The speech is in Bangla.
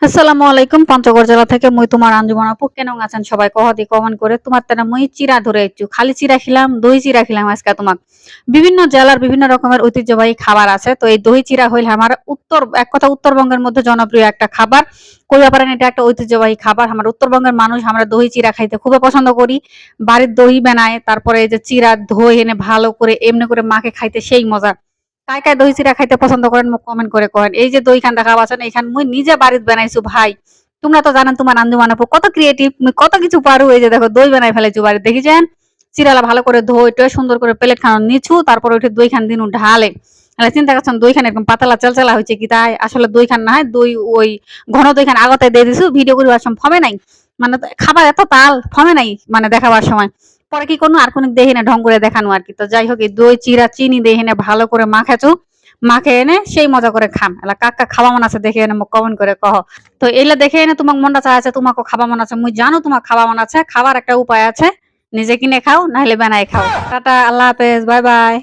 আসসালামু আলাইকুম পঞ্চগড় জেলা থেকে মুই তোমার আঞ্জুমান আপু কেন আছেন সবাই কহদি কমেন্ট করে তোমার তেনা মুই চিরা ধরে একটু খালি চিরা খিলাম দই চিরা খিলাম আজকে তোমাক বিভিন্ন জেলার বিভিন্ন রকমের ঐতিহ্যবাহী খাবার আছে তো এই দই চিরা হইল আমার এক কথা উত্তরবঙ্গের মধ্যে জনপ্রিয় একটা খাবার কইবা পারেন এটা একটা ঐতিহ্যবাহী খাবার আমার উত্তরবঙ্গের মানুষ আমরা দই চিরা খাইতে খুবই পছন্দ করি বাড়ির দই বানায় তারপরে এই যে চিরা ধই এনে ভালো করে এমনি করে মাকে খাইতে সেই মজা কায় কায় দই চিরা খাইতে পছন্দ করেন মোক কমেন্ট করে কহেন এই যে দই খান খাওয়া আছেন এইখান মুই নিজে বাড়িতে বানাইছো ভাই তোমরা তো জানেন তোমার আঞ্জুমান আপু কত ক্রিয়েটিভ মুই কত কিছু পারু এই যে দেখো দই বানাই ফেলেছো বাড়িতে দেখেছেন চিরালা ভালো করে ধুই টয়ে সুন্দর করে প্লেট খানো নিছু তারপর ওইটা দই খান দিনু ঢালে তাহলে চিন্তা করছেন দই খান এরকম পাতলা চালচালা হয়েছে কি তাই আসলে দই খান না হয় দই ওই ঘন দই খান আগতে দিয়ে দিছু ভিডিও করিবার সময় ফমে নাই মানে খাবার এত তাল ফমে নাই মানে দেখাবার সময় পরে কি করবো আর কোনো দেখি না ঢং করে দেখানো আর কি তো যাই হোক এই দই চিরা চিনি দেখি না ভালো করে মাখাচু মাখে এনে সেই মজা করে খাম এলা কাকা খাওয়া মন আছে দেখে এনে মোক কমেন্ট করে কহ তো এগুলা দেখে এনে তোমার মনটা চায় আছে তোমাকে খাওয়া মন আছে মুই জানো তোমার খাওয়া মন আছে খাবার একটা উপায় আছে নিজে কিনে খাও নাহলে বানাই খাও টাটা আল্লাহ হাফেজ বাই বাই।